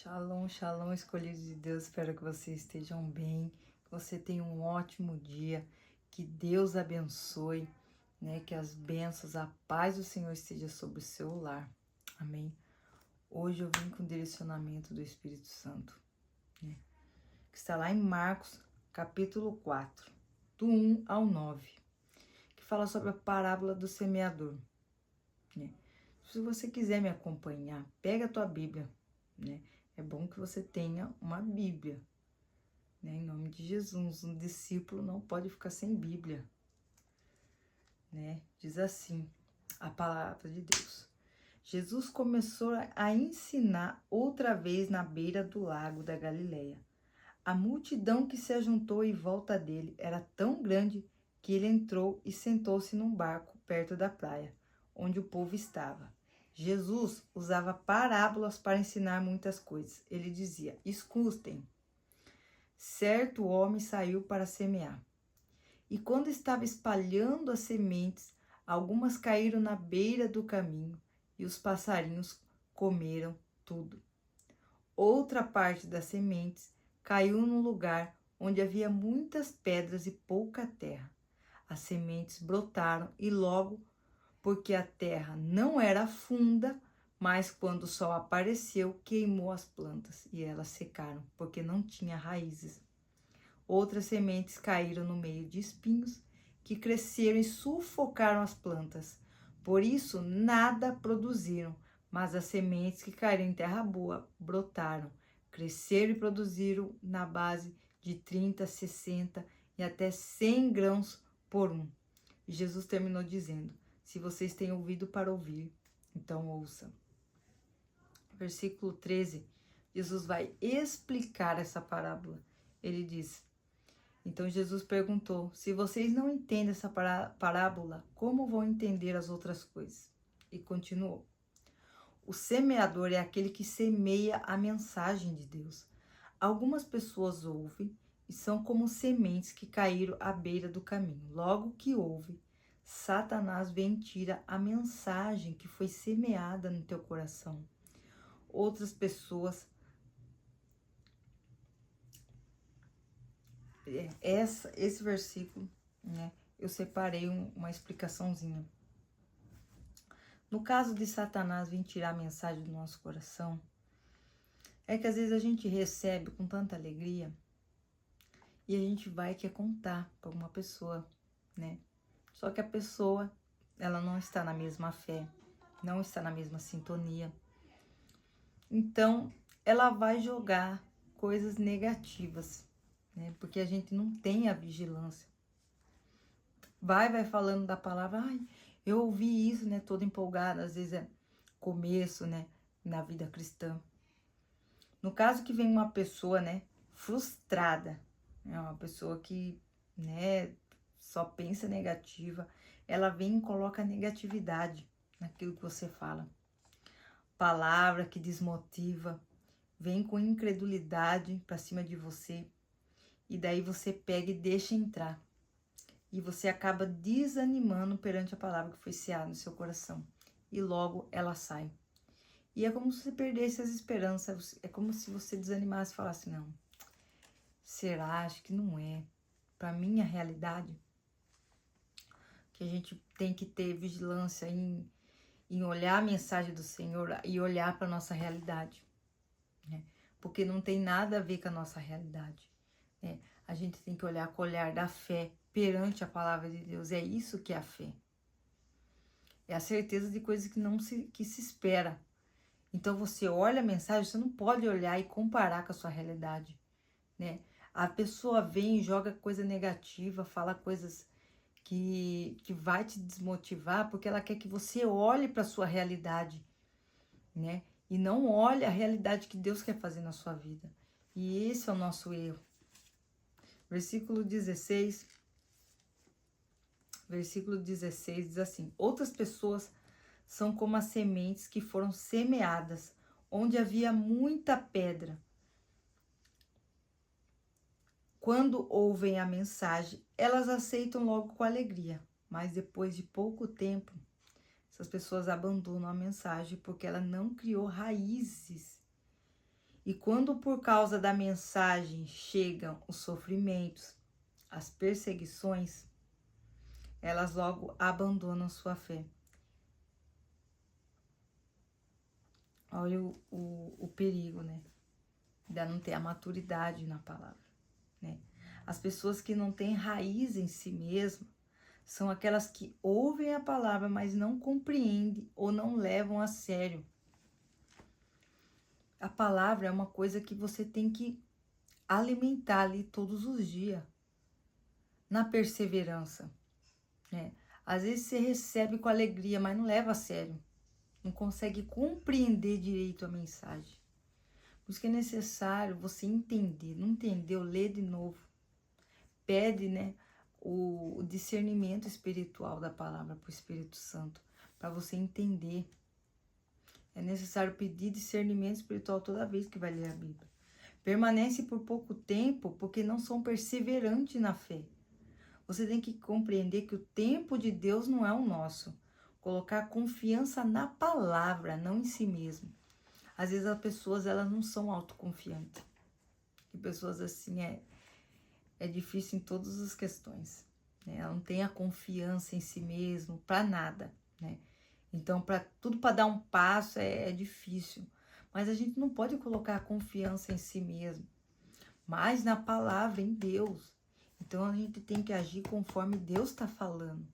Shalom, shalom, escolhidos de Deus. Espero que vocês estejam bem, que você tenha um ótimo dia, que Deus abençoe, né? Que as bênçãos, a paz do Senhor esteja sobre o seu lar. Amém. Hoje eu vim com o direcionamento do Espírito Santo, né? Que está lá em Marcos, capítulo 4, do 1 ao 9, que fala sobre a parábola do semeador, né? Se você quiser me acompanhar, pega a tua Bíblia, né? É bom que você tenha uma Bíblia, né? Em nome de Jesus, um discípulo não pode ficar sem Bíblia, né? Diz assim a palavra de Deus. Jesus começou a ensinar outra vez na beira do lago da Galileia. A multidão que se ajuntou em volta dele era tão grande que ele entrou e sentou-se num barco perto da praia, onde o povo estava. Jesus usava parábolas para ensinar muitas coisas. Ele dizia: escutem. Certo homem saiu para semear. E quando estava espalhando as sementes, algumas caíram na beira do caminho e os passarinhos comeram tudo. Outra parte das sementes caiu num lugar onde havia muitas pedras e pouca terra. As sementes brotaram e logo, porque a terra não era funda, mas quando o sol apareceu, queimou as plantas e elas secaram, porque não tinha raízes. Outras sementes caíram no meio de espinhos, que cresceram e sufocaram as plantas. Por isso, nada produziram, mas as sementes que caíram em terra boa brotaram, cresceram e produziram na base de 30, 60 e até 100 grãos por um. E Jesus terminou dizendo: se vocês têm ouvido para ouvir, então ouçam. Versículo 13, Jesus vai explicar essa parábola. Ele diz: então Jesus perguntou: se vocês não entendem essa parábola, como vão entender as outras coisas? E continuou: o semeador é aquele que semeia a mensagem de Deus. Algumas pessoas ouvem e são como sementes que caíram à beira do caminho. Logo que ouve, Satanás vem e tira a mensagem que foi semeada no teu coração. Outras pessoas, esse versículo, né, eu separei uma explicaçãozinha. No caso de Satanás vir tirar a mensagem do nosso coração, é que às vezes a gente recebe com tanta alegria e a gente vai e quer contar para uma pessoa, né? Só que a pessoa, ela não está na mesma fé, não está na mesma sintonia. Então, ela vai jogar coisas negativas, né? Porque a gente não tem a vigilância. Vai falando da palavra, ai, eu ouvi isso, né? Toda empolgada, às vezes é começo, né? Na vida cristã. No caso que vem uma pessoa, né? Frustrada, né? Uma pessoa que, né? Só pensa negativa, ela vem e coloca negatividade naquilo que você fala. Palavra que desmotiva, vem com incredulidade para cima de você, e daí você pega e deixa entrar. E você acaba desanimando perante a palavra que foi seada no seu coração. E logo ela sai. E é como se você perdesse as esperanças, é como se você desanimasse e falasse: não, será? Acho que não é. Para minha realidade, que a gente tem que ter vigilância em olhar a mensagem do Senhor e olhar para a nossa realidade, né? Porque não tem nada a ver com a nossa realidade, né? A gente tem que olhar com o olhar da fé perante a palavra de Deus. É isso que é a fé. É a certeza de coisas que se espera. Então você olha a mensagem, você não pode olhar e comparar com a sua realidade, né? A pessoa vem e joga coisa negativa, fala coisas que vai te desmotivar, porque ela quer que você olhe para a sua realidade, né? E não olhe a realidade que Deus quer fazer na sua vida. E esse é o nosso erro. Versículo 16 diz assim: outras pessoas são como as sementes que foram semeadas, onde havia muita pedra. Quando ouvem a mensagem, elas aceitam logo com alegria, mas depois de pouco tempo, essas pessoas abandonam a mensagem porque ela não criou raízes E quando por causa da mensagem chegam os sofrimentos, as perseguições, elas logo abandonam sua fé. Olha o perigo, né? De não ter a maturidade na palavra, né? As pessoas que não têm raiz em si mesmas são aquelas que ouvem a palavra, mas não compreendem ou não levam a sério. A palavra é uma coisa que você tem que alimentar ali todos os dias, na perseverança, né? Às vezes você recebe com alegria, mas não leva a sério. Não consegue compreender direito a mensagem. Por isso que é necessário você entender. Não entendeu? Lê de novo. Pede, né, o discernimento espiritual da palavra para o Espírito Santo, para você entender. É necessário pedir discernimento espiritual toda vez que vai ler a Bíblia. Permanece por pouco tempo porque não são perseverantes na fé. Você tem que compreender que o tempo de Deus não é o nosso. Colocar confiança na palavra, não em si mesmo. Às vezes as pessoas elas não são autoconfiantes. E pessoas assim é difícil em todas as questões, né? Ela não tem a confiança em si mesmo para nada, né? Então, tudo para dar um passo é difícil. Mas a gente não pode colocar a confiança em si mesmo, mas na palavra, em Deus. Então, a gente tem que agir conforme Deus está falando.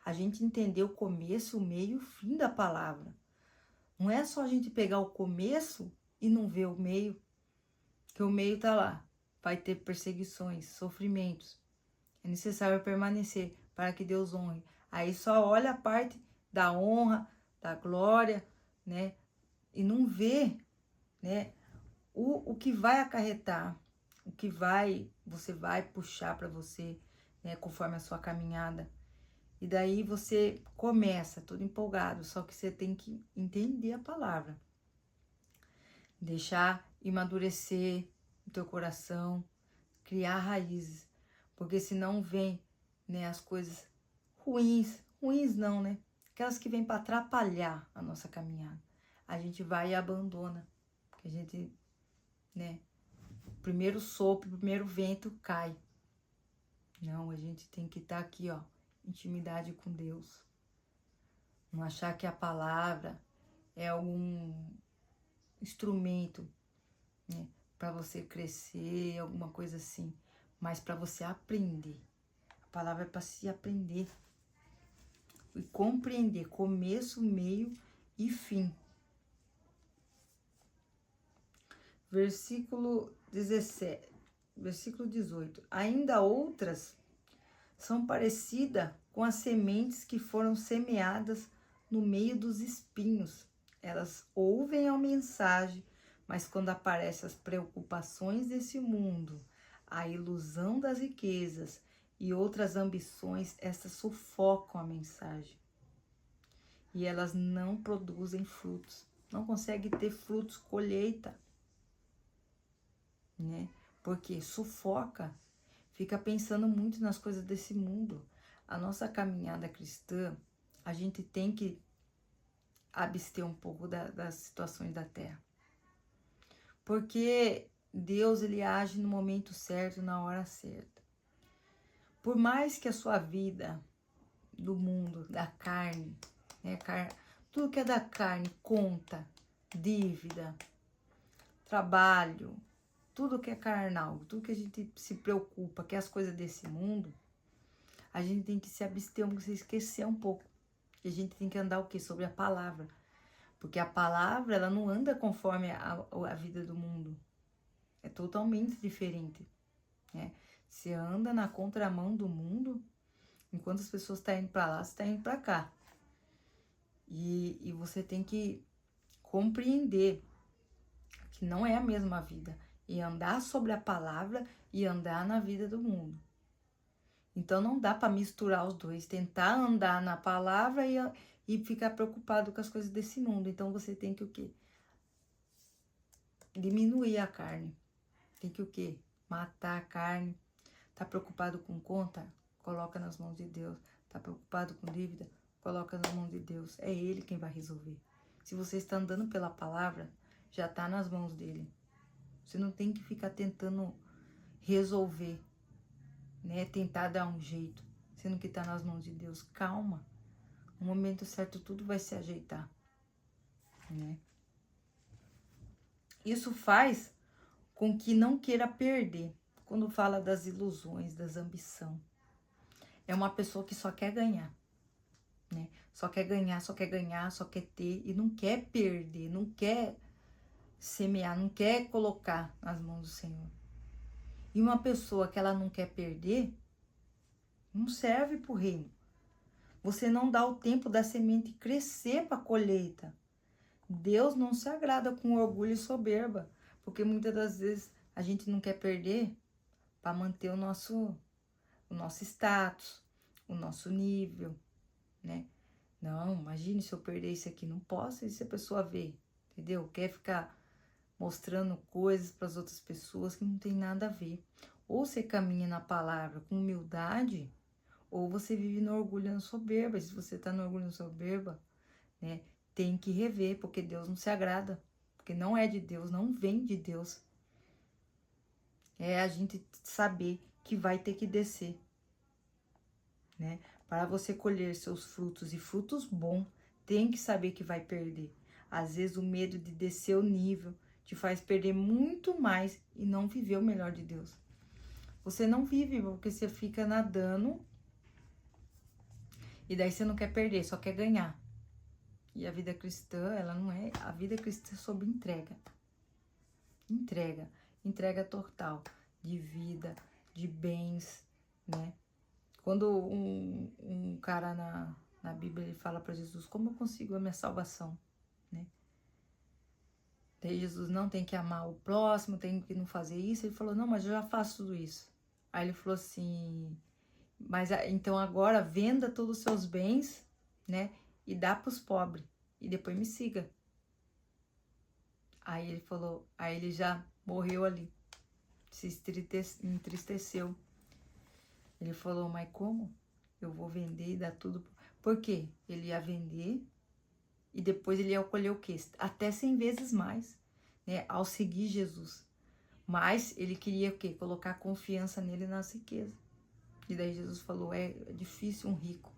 A gente entender o começo, o meio e o fim da palavra. Não é só a gente pegar o começo e não ver o meio, que o meio está lá. Vai ter perseguições, sofrimentos. É necessário permanecer para que Deus honre. Aí só olha a parte da honra, da glória, né? E não vê, né, o que vai acarretar, o que você vai puxar para você, né, conforme a sua caminhada. E daí você começa todo empolgado, só que você tem que entender a palavra. Deixar amadurecer o teu coração, criar raízes, porque senão vem, né, as coisas ruins não, né? Aquelas que vêm para atrapalhar a nossa caminhada. A gente vai e abandona, porque a gente, né, primeiro sopro, primeiro vento cai. Não, a gente tem que estar aqui, ó, intimidade com Deus. Não achar que a palavra é algum instrumento, né, para você crescer, alguma coisa assim, mas para você aprender. A palavra é para se aprender e compreender começo, meio e fim. Versículo 17, versículo 18. Ainda outras são parecidas com as sementes que foram semeadas no meio dos espinhos. Elas ouvem a mensagem, mas quando aparecem as preocupações desse mundo, a ilusão das riquezas e outras ambições, estas sufocam a mensagem. E elas não produzem frutos. Não conseguem ter frutos, colheita, né? Porque sufoca, fica pensando muito nas coisas desse mundo. A nossa caminhada cristã, a gente tem que abster um pouco das situações da terra. Porque Deus, ele age no momento certo, na hora certa. Por mais que a sua vida do mundo, da carne, né, tudo que é da carne, conta, dívida, trabalho, tudo que é carnal, tudo que a gente se preocupa, que é as coisas desse mundo, a gente tem que se abster, se esquecer um pouco. E a gente tem que andar o quê? Sobre a palavra. Porque a palavra, ela não anda conforme a vida do mundo. É totalmente diferente, né? Você anda na contramão do mundo, enquanto as pessoas estão indo para lá, você está indo para cá. E você tem que compreender que não é a mesma vida. E andar sobre a palavra e andar na vida do mundo. Então não dá para misturar os dois. Tentar andar na palavra e ficar preocupado com as coisas desse mundo. Então você tem que o quê? Diminuir a carne. Tem que o quê? Matar a carne. Tá preocupado com conta? Coloca nas mãos de Deus. Tá preocupado com dívida? Coloca nas mãos de Deus. É Ele quem vai resolver. Se você está andando pela palavra, já está nas mãos dele. Você não tem que ficar tentando resolver, né? Tentar dar um jeito, sendo que está nas mãos de Deus. Calma. No momento certo tudo vai se ajeitar, né? Isso faz com que não queira perder. Quando fala das ilusões, das ambições, é uma pessoa que só quer ganhar, né? Só quer ganhar, só quer ganhar, só quer ter e não quer perder, não quer semear, não quer colocar nas mãos do Senhor. E uma pessoa que ela não quer perder, não serve para o reino. Você não dá o tempo da semente crescer para a colheita. Deus não se agrada com orgulho e soberba, porque muitas das vezes a gente não quer perder para manter o nosso status, o nosso nível, né? Não, imagine se eu perder isso aqui, não posso, e se a pessoa vê, entendeu? Quer ficar mostrando coisas para as outras pessoas que não tem nada a ver. Ou você caminha na palavra com humildade, ou você vive no orgulho e na soberba. E se você está no orgulho e na soberba, né, tem que rever, porque Deus não se agrada, porque não é de Deus, não vem de Deus. É a gente saber que vai ter que descer, né? Para você colher seus frutos, e frutos bons, tem que saber que vai perder. Às vezes o medo de descer o nível te faz perder muito mais e não viver o melhor de Deus. Você não vive porque você fica nadando e daí você não quer perder, só quer ganhar. E a vida cristã, ela não é... A vida cristã é sobre entrega. Entrega total de vida, de bens, né? Quando um cara na Bíblia ele fala para Jesus, como eu consigo a minha salvação, né? Daí Jesus não tem que amar o próximo, tem que não fazer isso. Ele falou, não, mas eu já faço tudo isso. Aí ele falou assim, mas então agora venda todos os seus bens, né? E dá para os pobres. E depois me siga. Aí ele falou, aí ele já morreu ali. Se entristeceu. Ele falou, mas como? Eu vou vender e dar tudo. Por quê? Ele ia vender e depois ele ia colher o quê? Até 100 vezes mais, né? Ao seguir Jesus. Mas ele queria o quê? Colocar confiança nele nas riquezas. E daí Jesus falou, é difícil um rico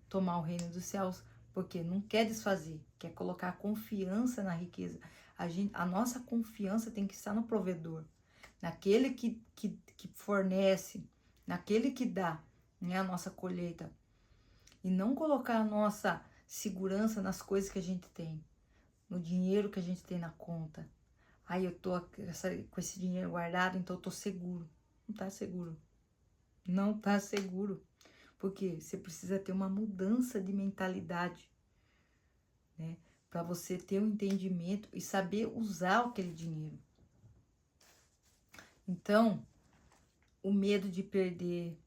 tomar o reino dos céus, porque não quer desfazer, quer colocar confiança na riqueza. A nossa confiança tem que estar no provedor, naquele que fornece, naquele que dá, né, a nossa colheita. E não colocar a nossa segurança nas coisas que a gente tem, no dinheiro que a gente tem na conta. Aí eu tô com esse dinheiro guardado, então eu tô seguro. Não tá seguro. Não tá seguro. Porque você precisa ter uma mudança de mentalidade, né? Para você ter um entendimento e saber usar aquele dinheiro. Então, o medo de perder,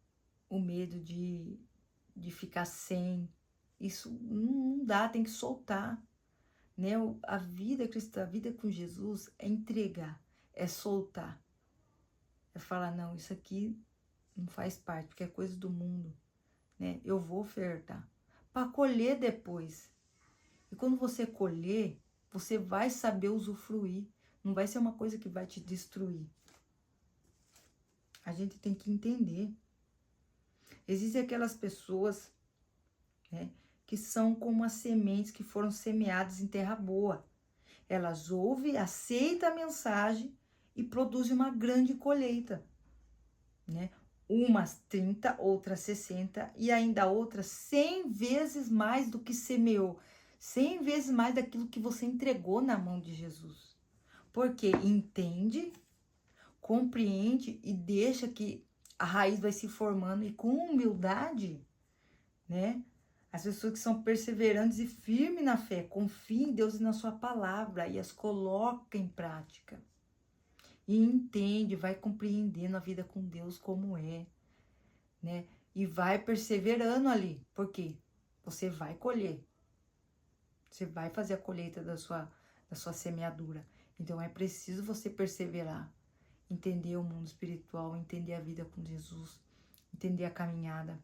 o medo de ficar sem, isso não dá, tem que soltar, né? A vida cristã, a vida com Jesus é entregar, é soltar, é falar, não, isso aqui não faz parte, porque é coisa do mundo, né? Eu vou ofertar para colher depois. E quando você colher, você vai saber usufruir, não vai ser uma coisa que vai te destruir. A gente tem que entender. Existem aquelas pessoas, né, que são como as sementes que foram semeadas em terra boa. Elas ouvem, aceitam a mensagem e produzem uma grande colheita, né? Umas 30, outras 60 e ainda outras 100 vezes mais do que semeou. 100 vezes mais daquilo que você entregou na mão de Jesus. Porque entende, compreende e deixa que a raiz vai se formando e com humildade, né? As pessoas que são perseverantes e firmes na fé, confiem em Deus e na sua palavra e as coloca em prática. E entende, vai compreendendo a vida com Deus como é, né? E vai perseverando ali, porque você vai colher. Você vai fazer a colheita da sua semeadura. Então é preciso você perseverar, entender o mundo espiritual, entender a vida com Jesus, entender a caminhada,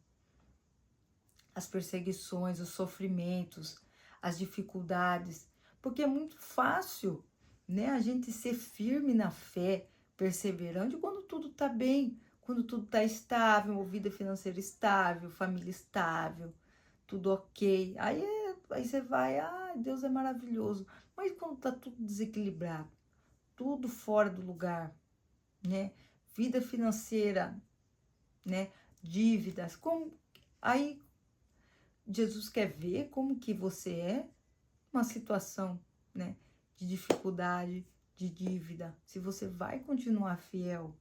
as perseguições, os sofrimentos, as dificuldades, porque é muito fácil, né? A gente ser firme na fé, perseverante quando tudo tá bem, quando tudo tá estável, vida financeira estável, família estável, tudo ok. Aí você vai, Deus é maravilhoso. Mas quando tá tudo desequilibrado, tudo fora do lugar, né? Vida financeira, né? Dívidas, como aí Jesus quer ver como que você é uma situação, né, de dificuldade, de dívida, se você vai continuar fiel.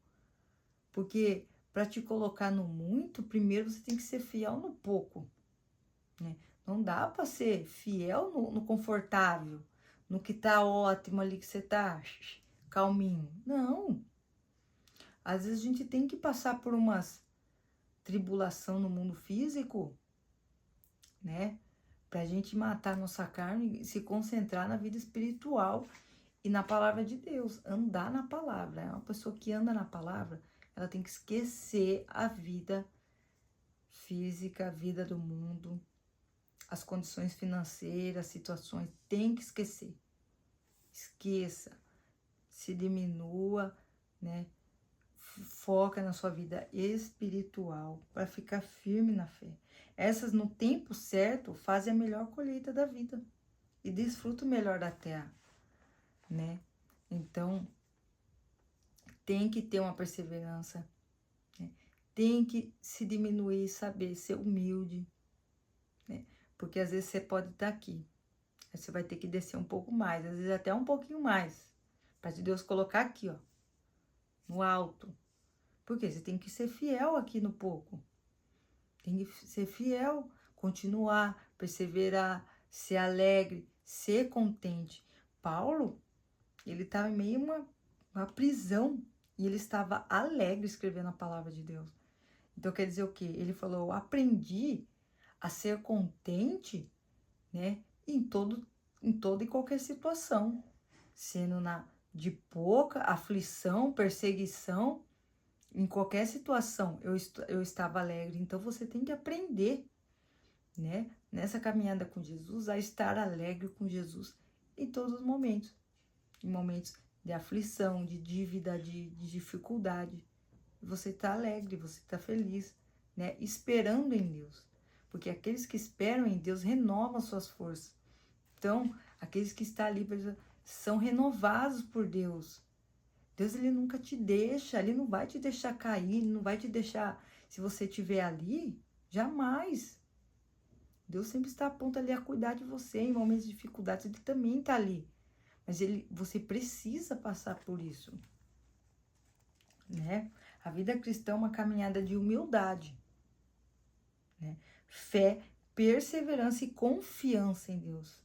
Porque para te colocar no muito, primeiro você tem que ser fiel no pouco, né? Não dá para ser fiel no confortável, no que tá ótimo ali, que você tá calminho. Não. Às vezes a gente tem que passar por umas tribulação no mundo físico, né? Pra gente matar nossa carne e se concentrar na vida espiritual e na palavra de Deus, andar na palavra. É uma pessoa que anda na palavra, ela tem que esquecer a vida física, a vida do mundo, as condições financeiras, situações, tem que esquecer. Esqueça, se diminua, né? Foca na sua vida espiritual para ficar firme na fé. Essas, no tempo certo, fazem a melhor colheita da vida e desfrutam melhor da terra, né? Então, tem que ter uma perseverança, né? Tem que se diminuir, saber ser humilde, né? Porque às vezes você pode estar aqui, aí você vai ter que descer um pouco mais, às vezes até um pouquinho mais, para Deus colocar aqui, ó, no alto. Porque você tem que ser fiel aqui no pouco. Tem que ser fiel, continuar, perseverar, ser alegre, ser contente. Paulo, ele estava em meio a uma prisão e ele estava alegre escrevendo a palavra de Deus. Então quer dizer o quê? Ele falou: eu aprendi a ser contente, né, em toda e qualquer situação, sendo de pouca aflição, perseguição, em qualquer situação eu estava alegre. Então você tem que aprender, né, nessa caminhada com Jesus, a estar alegre com Jesus em todos os momentos. Em momentos de aflição, de dívida, de dificuldade. Você está alegre, você está feliz, né, esperando em Deus. Porque aqueles que esperam em Deus renovam suas forças. Então, aqueles que estão ali são renovados por Deus. Deus, ele nunca te deixa, ele não vai te deixar cair, ele não vai te deixar, se você estiver ali, jamais. Deus sempre está a ponto ali a cuidar de você em momentos de dificuldades, ele também está ali. Mas você precisa passar por isso, né? A vida cristã é uma caminhada de humildade, né? Fé, perseverança e confiança em Deus,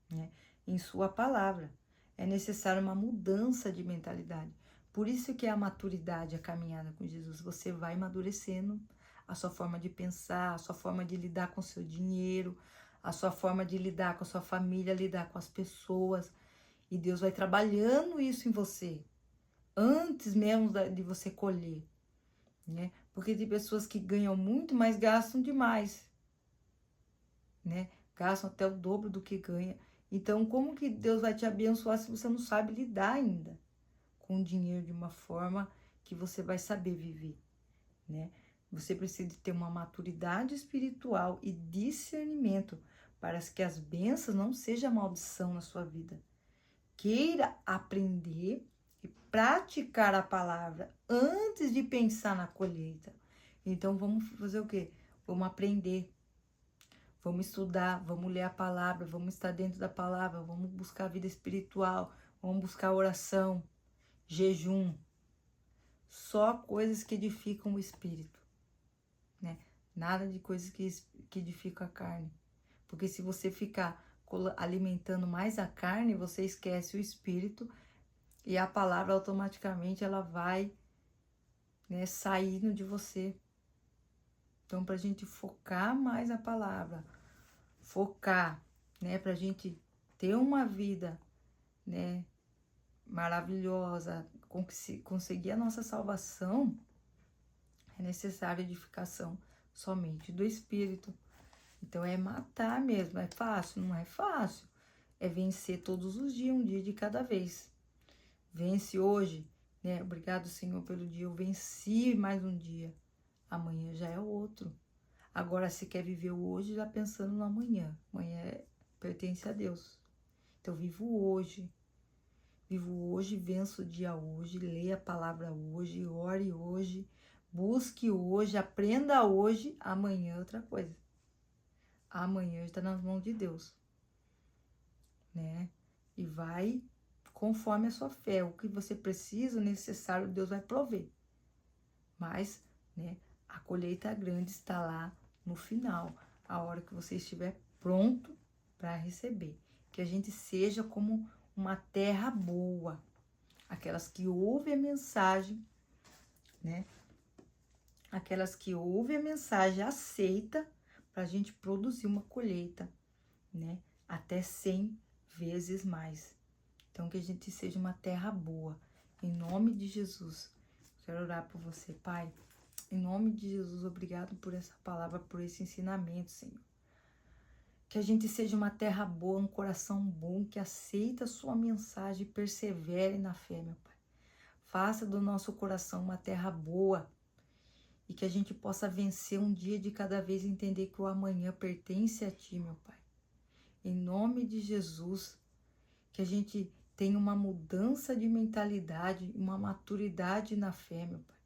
né? Em sua palavra. É necessário uma mudança de mentalidade. Por isso que é a maturidade, a caminhada com Jesus. Você vai amadurecendo a sua forma de pensar, a sua forma de lidar com o seu dinheiro, a sua forma de lidar com a sua família, lidar com as pessoas. E Deus vai trabalhando isso em você, antes mesmo de você colher, né? Porque tem pessoas que ganham muito, mas gastam demais, né? Gastam até o dobro do que ganha. Então, como que Deus vai te abençoar se você não sabe lidar ainda com o dinheiro de uma forma que você vai saber viver, né? Você precisa ter uma maturidade espiritual e discernimento para que as bênçãos não sejam maldição na sua vida. Queira aprender e praticar a palavra antes de pensar na colheita. Então, vamos fazer o quê? Vamos aprender. Vamos estudar, vamos ler a palavra, vamos estar dentro da palavra, vamos buscar a vida espiritual, vamos buscar oração, jejum. Só coisas que edificam o espírito, né? Nada de coisas que edificam a carne. Porque se você ficar alimentando mais a carne, você esquece o espírito e a palavra automaticamente ela vai, né, saindo de você. Então, para a gente focar mais na palavra, focar, né, para a gente ter uma vida, né, maravilhosa, conseguir a nossa salvação, é necessária edificação somente do Espírito. Então, é matar mesmo. É fácil? Não é fácil. é vencer todos os dias, um dia de cada vez. Vence hoje, né? Obrigado, Senhor, pelo dia. Eu venci mais um dia. Amanhã já é outro. Agora, se quer viver o hoje, já pensando no amanhã. Amanhã pertence a Deus. Então, vivo hoje. Vivo hoje, venço o dia hoje, leia a palavra hoje, ore hoje, busque hoje, aprenda hoje. Amanhã é outra coisa. Amanhã está nas mãos de Deus, né? E vai conforme a sua fé. O que você precisa, o necessário, Deus vai prover. Mas, né, a colheita grande está lá no final, a hora que você estiver pronto para receber. Que a gente seja como uma terra boa, aquelas que ouvem a mensagem, né? Aquelas que ouvem a mensagem, aceita, para a gente produzir uma colheita, né? Até 100 vezes mais. Então, que a gente seja uma terra boa. Em nome de Jesus. Quero orar por você, Pai. Em nome de Jesus, obrigado por essa palavra, por esse ensinamento, Senhor. Que a gente seja uma terra boa, um coração bom, que aceita a sua mensagem e persevere na fé, meu Pai. Faça do nosso coração uma terra boa e que a gente possa vencer um dia de cada vez e entender que o amanhã pertence a Ti, meu Pai. Em nome de Jesus, que a gente tenha uma mudança de mentalidade, uma maturidade na fé, meu Pai.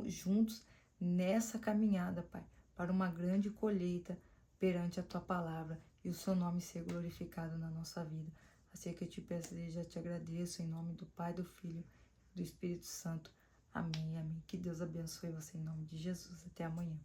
Juntos nessa caminhada, Pai, para uma grande colheita perante a Tua palavra e o Seu nome ser glorificado na nossa vida. Assim que eu te peço e já te agradeço em nome do Pai, do Filho e do Espírito Santo. Amém, amém. Que Deus abençoe você em nome de Jesus. Até amanhã.